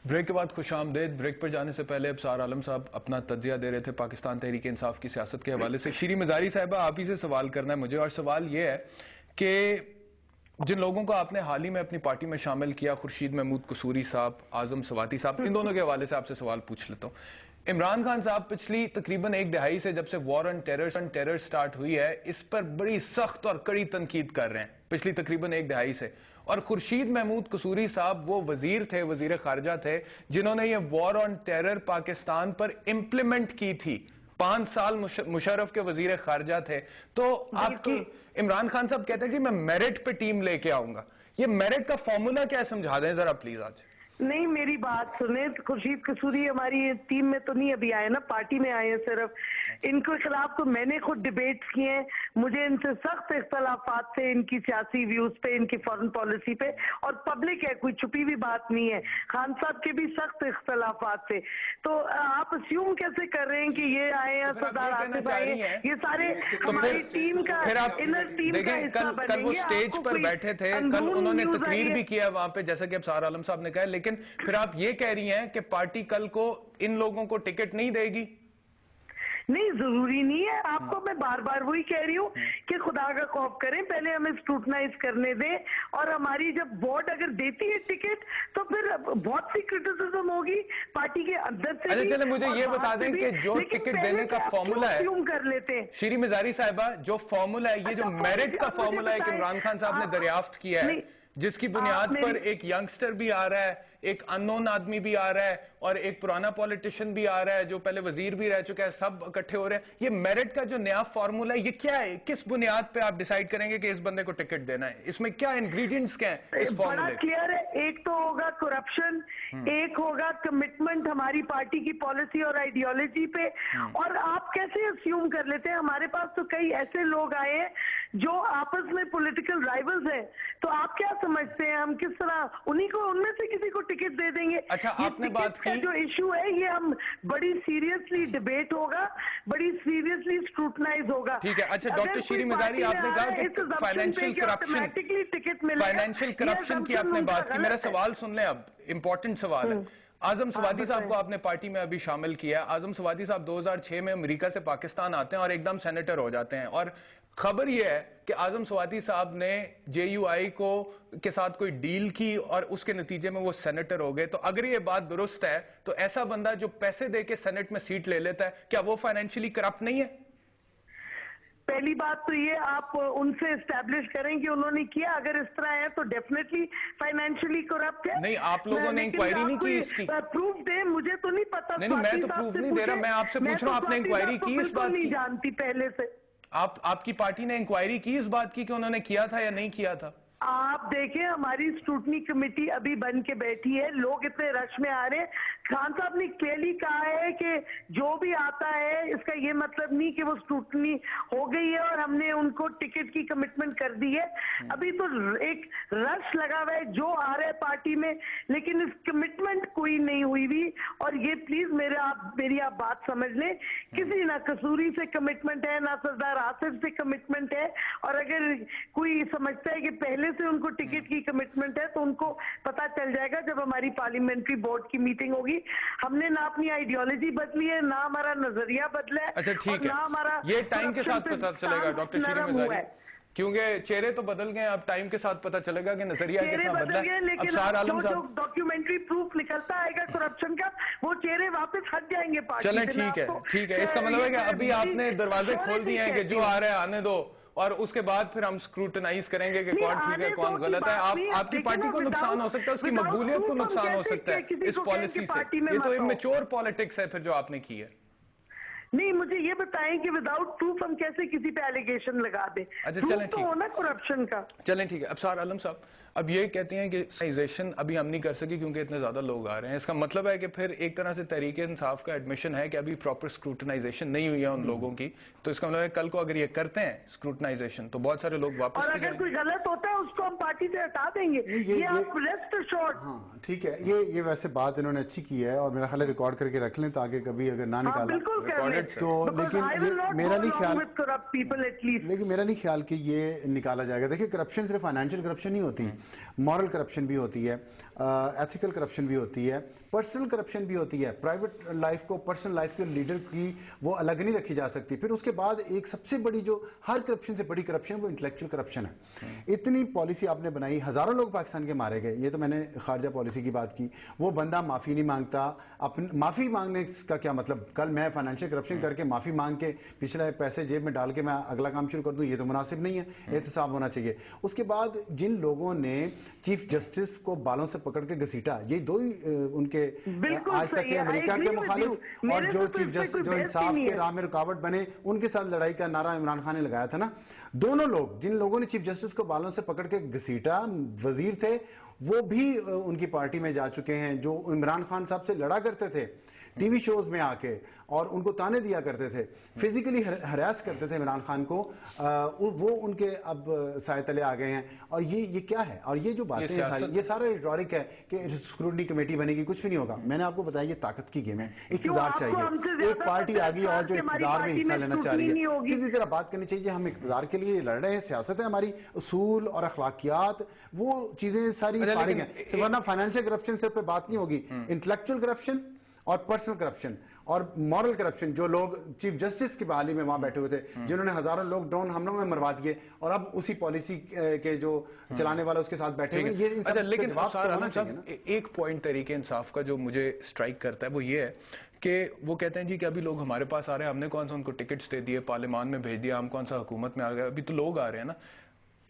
Break के बाद खुश आमदेद। ब्रेक पर जाने से पहले अबसार आलम साहब अपना तज्जिया दे रहे थे पाकिस्तान तहरीक इंसाफ की सियासत के हवाले से। शीरी मजारी साहिबा, आप ही से सवाल करना है मुझे, और सवाल ये है कि जिन लोगों को आपने हाल ही में अपनी पार्टी में शामिल किया, खुर्शीद महमूद कसूरी साहब, आजम सवाती साहब, इन दोनों के हवाले से आपसे सवाल पूछ लेता हूँ। इमरान खान साहब पिछली तकरीबन एक दहाई से जब से वॉर ऑन टेरर स्टार्ट हुई है, इस पर बड़ी सख्त और कड़ी तनकीद कर रहे हैं पिछली तकरीबन एक दहाई से। और खुर्शीद महमूद कसूरी साहब वो वजीर थे, वजीर खारजा थे, जिन्होंने ये वॉर ऑन टेरर पाकिस्तान पर इंप्लीमेंट की थी। 5 साल मुशर्रफ के वजीर खारजा थे। तो आपकी इमरान खान साहब कहते हैं जी मैं मेरिट पे टीम लेके आऊंगा। ये मेरिट का फॉर्मूला क्या है, समझा दें जरा प्लीज आज। नहीं, मेरी बात सुने। खुर्शीद कसूरी हमारी टीम में तो नहीं अभी आए ना, पार्टी में आए हैं सिर्फ। इनके खिलाफ तो मैंने खुद डिबेट किए हैं। मुझे इनसे सख्त इख्तलाफात थे, इनकी सियासी व्यूज पे, इनकी फॉरेन पॉलिसी पे, और पब्लिक है, कोई छुपी हुई बात नहीं है। खान साहब के भी सख्त इख्तलाफात थे। तो आप अस्यूम कैसे कर रहे हैं कि ये आए हैं सरदार आसिफ आए, ये सारे हमारी टीम का इनर टीम का हिस्सा बनेंगे? कल वो स्टेज पर बैठे थे, कल उन्होंने तकरीर भी किया वहां पे, जैसा कि अबसार आलम साहब ने कहा। लेकिन फिर आप ये कह रही हैं कि पार्टी कल को इन लोगों को टिकट नहीं देगी। नहीं, जरूरी नहीं है। आपको मैं बार बार वही कह रही हूँ कि खुदा का खौफ करें, पहले हमें स्क्रूटनाइज करने दें, और हमारी जब बोर्ड अगर देती है टिकट तो फिर बहुत सी क्रिटिसिज्म होगी पार्टी के अंदर से। अच्छा चले, मुझे ये बता दें कि जो टिकट देने का फॉर्मूला है, कर लेते हैं शीरी मजारी साहिबा, जो फॉर्मूला है, ये जो मेरिट का फॉर्मूला है कि इमरान खान साहब ने दरियाफ्त किया है, जिसकी बुनियाद पर एक यंगस्टर भी आ रहा है, एक अननोन आदमी भी आ रहा है, और एक पुराना पॉलिटिशियन भी आ रहा है जो पहले वजीर भी रह चुका है, सब इकट्ठे हो रहे हैं। ये मेरिट का जो नया फॉर्मूला है, ये क्या है? किस बुनियाद पे आप डिसाइड करेंगे कि इस बंदे को टिकट देना है? इसमें क्या इंग्रेडिएंट्स क्या है इस फॉर्मूले? बड़ा क्लियर है। एक तो होगा करप्शन, एक होगा कमिटमेंट हमारी पार्टी की पॉलिसी और आइडियोलॉजी पे। और आप कैसे अस्यूम कर लेते हैं? हमारे पास तो कई ऐसे लोग आए हैं जो आपस में पॉलिटिकल राइवल्स हैं। तो आप क्या समझते हैं हम किस तरह उन्हीं को, उनमें से किसी को टिकट दे देंगे? अच्छा, आपने बात की, जो इशू है ये हम बड़ी सीरियसली डिबेट होगा, बड़ी सीरियसली स्क्रूटनाइज होगा। ठीक है। अच्छा डॉक्टर शीरी मजारी, आपने कहा कि फाइनेंशियल करप्शन की आपने बात की। मेरा सवाल सुन लें, अब इंपॉर्टेंट सवाल है। आजम सवाती साहब को आपने पार्टी में अभी शामिल किया। आजम सवाती साहब 2006 में अमेरिका से पाकिस्तान आते हैं और एकदम सेनेटर हो जाते हैं, और खबर यह है कि आजम सवाती साहब ने JUI को के साथ कोई डील की और उसके नतीजे में वो सेनेटर हो गए। तो अगर ये बात दुरुस्त है तो ऐसा बंदा जो पैसे देके सेनेट में सीट ले लेता है, क्या वो फाइनेंशियली करप्ट नहीं है? पहली बात तो ये आप उनसे एस्टैब्लिश करें कि उन्होंने किया। अगर इस तरह है तो डेफिनेटली फाइनेंशियली करप्ट है। नहीं, आप लोगों ने इंक्वायरी नहीं की इसकी? प्रूफ दे, मुझे तो नहीं पता। नहीं, मैं तो प्रूफ नहीं दे रहा, मैं आपसे पूछ रहा हूं आपने इंक्वायरी की इस बात की? नहीं जानती पहले से। आपकी पार्टी ने इंक्वायरी की इस बात की कि उन्होंने किया था या नहीं किया था? आप देखें, हमारी स्क्रूटनी कमेटी अभी बन के बैठी है, लोग इतने रश में आ रहे हैं। खान साहब ने क्लियरली कहा है कि जो भी आता है इसका ये मतलब नहीं कि वो स्क्रूटनी हो गई है और हमने उनको टिकट की कमिटमेंट कर दी है। अभी तो एक रश लगा हुआ है जो आ रहा है पार्टी में, लेकिन इस कमिटमेंट कोई नहीं हुई भी। और ये प्लीज मेरी आप बात समझ लें, किसी ना कसूरी से कमिटमेंट है, ना सरदार आसिफ से कमिटमेंट है। और अगर कोई समझता है कि पहले से उनको टिकट की कमिटमेंट है तो उनको पता चल जाएगा जब हमारी पार्लियामेंट्री बोर्ड की मीटिंग होगी। हमने ना अपनी आइडियोलॉजी बदली है, ना हमारा नजरिया बदला है। अच्छा ठीक है, हमारा ये टाइम के साथ पता चलेगा डॉक्टर शीरी मजारी, क्योंकि चेहरे तो बदल गए, अब टाइम के साथ पता चलेगा कि नजरिया कितना बदला है। लेकिन जो डॉक्यूमेंटरी प्रूफ निकलता आएगा करप्शन का, वो चेहरे वापस हट जाएंगे पार्टी। चलें ठीक है, ठीक है। इसका मतलब है कि अभी आपने दरवाजे खोल दिए हैं कि जो आ रहा है आने दो, और उसके बाद फिर हम स्क्रूटनाइज करेंगे कि कौन ठीक है कौन गलत है। आपकी पार्टी को नुकसान हो सकता है, उसकी मकबूलियत को नुकसान हो सकता है इस पॉलिसी से। ये तो इमेच्योर पॉलिटिक्स है फिर जो आपने की है। नहीं, मुझे ये बताएं कि विदाउट प्रूफ हम कैसे किसी पे एलिगेशन लगा दें? अच्छा चलें, तो होना करप्शन का। चलें ठीक है। अबसार आलम साहब, अब ये कहते हैं कि साइजेशन अभी हम नहीं कर सके क्योंकि इतने ज्यादा लोग आ रहे हैं। इसका मतलब है कि फिर एक तरह से तहरीक इंसाफ का एडमिशन है कि अभी प्रॉपर स्क्रूटनाइजेशन नहीं हुई है उन लोगों की। तो इसका मतलब है कल को अगर ये करते हैं स्क्रूटनाइजेशन तो बहुत सारे लोग वापस, और अगर कोई गलत होता है उसको हम पार्टी से हटा देंगे। ये आप रेस्ट अश्योर्ड। हाँ ठीक है, ये वैसे बात इन्होंने अच्छी की है और मेरा ख्याल है रिकॉर्ड करके रख लें ताकि कभी अगर ना निकाला तो। लेकिन मेरा नहीं ख्याल कि ये निकाला जाएगा। देखिए करप्शन सिर्फ फाइनेंशियल करप्शन नहीं होती, मॉरल करप्शन भी होती है, एथिकल करप्शन भी होती है, पर्सनल करप्शन भी होती है। प्राइवेट लाइफ को पर्सनल लाइफ के लीडर की वो अलग नहीं रखी जा सकती। फिर उसके बाद एक सबसे बड़ी जो हर करप्शन से बड़ी करप्शन वो इंटेलेक्चुअल करप्शन है। इतनी पॉलिसी आपने बनाई, हजारों लोग पाकिस्तान के मारे गए, ये तो मैंने खारजा पॉलिसी की बात की। वो बंदा माफी नहीं मांगता, माफी मांगने का क्या मतलब? कल मैं फाइनेंशियल करप्शन करके माफी मांग के पिछले पैसे जेब में डाल के मैं अगला काम शुरू कर दूं, ये तो मुनासिब नहीं है। एहतसाब होना चाहिए। उसके बाद जिन लोगों ने चीफ जस्टिस को बालों से पकड़ के घसीटा, ये दो ही उनके आज तक के अमेरिका के मुखालिफ और जो चीफ जस्टिस जो इंसाफ के राह में रुकावट बने, उनके साथ लड़ाई का नारा इमरान खान ने लगाया था ना। दोनों लोग, जिन लोगों ने चीफ जस्टिस को बालों से पकड़ के घसीटा, वजीर थे, वो भी उनकी पार्टी में जा चुके हैं। जो इमरान खान साहब से लड़ा करते थे टीवी शोज में आके और उनको ताने दिया करते थे, फिजिकली हरास करते थे इमरान खान को, वो उनके अब साए तले आ गए हैं। और ये क्या है? और ये जो बातें हैं, ये सारा रिटॉरिक है कि स्क्रूटनी कमेटी बनेगी, कुछ भी नहीं होगा। मैंने आपको बताया ये ताकत की गेम है, इक़्तिदार चाहिए। एक पार्टी आ गई और जो इक़्तिदार में हिस्सा लेना चाह रही है, सीधी तरह बात करनी चाहिए। हम इक़्तिदार के लिए लड़ रहे हैं, सियासत है हमारी, उसूल और अखलाकियात, वो चीजें सारी फारिग हैं। वरना फाइनेंशियल करप्शन से पे बात नहीं होगी। इंटेलेक्चुअल करप्शन और पर्सनल करप्शन और मॉरल करप्शन, जो लोग चीफ जस्टिस की बहाली में वहां बैठे हुए थे, जिन्होंने हजारों लोग ड्रोन हमलों में मरवा दिए और अब उसी पॉलिसी के जो चलाने वाले उसके साथ बैठे हुए। ये अच्छा, लेकिन एक पॉइंट तरीके इंसाफ का जो मुझे स्ट्राइक करता है वो ये है कि वो कहते हैं जी कि अभी लोग हमारे पास आ रहे हैं, हमने कौन सा उनको टिकट्स दे दिए, पार्लियामान में भेज दिया, हम कौन सा हुकूमत में आ गए, अभी तो लोग आ रहे हैं ना।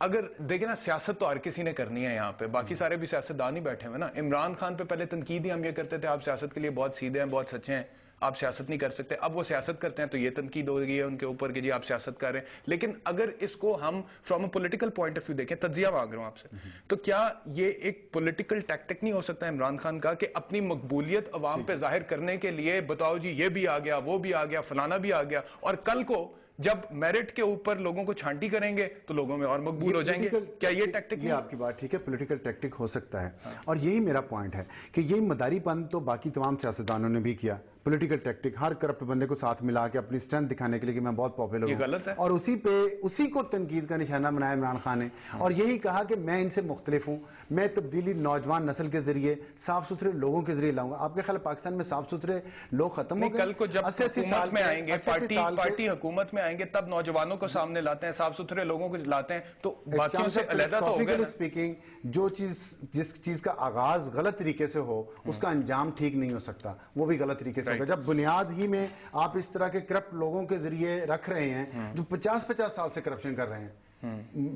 अगर देखे ना, सियासत तो हर किसी ने करनी है यहाँ पे, बाकी सारे भी सियासतदान ही बैठे हुए ना। इमरान खान पे पहले तनकीद ही हम ये करते थे, आप सियासत के लिए बहुत सीधे हैं, बहुत सच्चे हैं, आप सियासत नहीं कर सकते। अब वो सियासत करते हैं तो ये तनकीद हो गई है उनके ऊपर कि जी आप सियासत कर रहे हैं। लेकिन अगर इसको हम from a political point of view देखें, तज्जिया मांग रहा हूं आपसे, तो क्या ये एक पॉलिटिकल टैक्टिक नहीं हो सकता इमरान खान का कि अपनी मकबूलियत अवाम पे जाहिर करने के लिए बताओ जी ये भी आ गया, वो भी आ गया, फलाना भी आ गया, और कल को जब मेरिट के ऊपर लोगों को छांटी करेंगे तो लोगों में और मकबूल हो जाएंगे? क्या ये टैक्टिक? ये आपकी बात ठीक है, पॉलिटिकल टैक्टिक हो सकता है। और यही मेरा पॉइंट है कि यही मदारीपन तो बाकी तमाम सियासतदानों ने भी किया। पॉलिटिकल टैक्टिक, हर करप्ट बंदे को साथ मिला के अपनी स्ट्रेंथ दिखाने के लिए कि मैं बहुत पॉपुलर हूं, गलत है। और उसी को तनकीद का निशाना बनाया इमरान खान ने, और यही कहा कि मैं इनसे मुख्तलिफ हूं, मैं तब्दीली नौजवान नस्ल के जरिए, साफ सुथरे लोगों के जरिए लाऊंगा। आपके ख्याल पाकिस्तान में साफ सुथरे लोग खत्म हो गए? कल को जब हुकूमत में आएंगे, पार्टी हुकूमत में आएंगे, तब नौजवानों को सामने लाते हैं, साफ सुथरे लोगों को लाते हैं, तो बाकियों से अलहदा तो हो गया। स्पीकिंग, जिस चीज का आगाज गलत तरीके से हो, उसका अंजाम ठीक नहीं हो सकता, वो भी गलत तरीके से होगा। जब बुनियाद ही में आप इस तरह के करप्ट लोगों के जरिए रख रहे हैं जो 50-50 साल से करप्शन कर रहे हैं,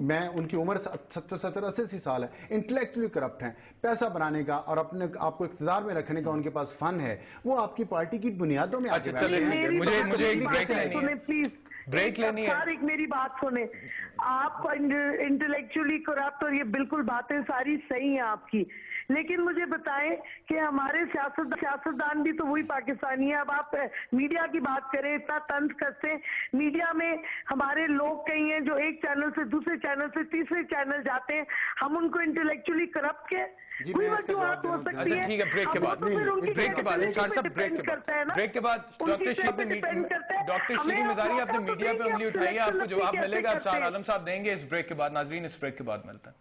मैं उनकी उम्र 70-80 साल है, इंटेलेक्चुअली करप्ट हैं, पैसा बनाने का और अपने आपको इख्तिदार में रखने का उनके पास फन है, वो आपकी पार्टी की बुनियादों में आगे मुझे एक ब्रेक लेनी है। एक मेरी बात सुने, आप इंटेलेक्चुअली करप्ट और ये बिल्कुल बातें सारी सही हैं आपकी, लेकिन मुझे बताएं कि हमारे सियासतदान भी तो वही पाकिस्तानी है। अब आप मीडिया की बात करें, इतना तंज करते हैं मीडिया में, हमारे लोग कई हैं जो एक चैनल से दूसरे चैनल से तीसरे चैनल जाते हैं, हम उनको इंटेलेक्चुअली करप्ट के कोई वजूहत हो सकती है। ठीक है, ब्रेक के बाद डॉक्टर शीरी मजारी आपने मीडिया पे उंगली उठाई है, आपको जवाब मिलेगा, अफसार आलम साहब देंगे इस ब्रेक के बाद। नाजरीन, इस ब्रेक के बाद मिलता है।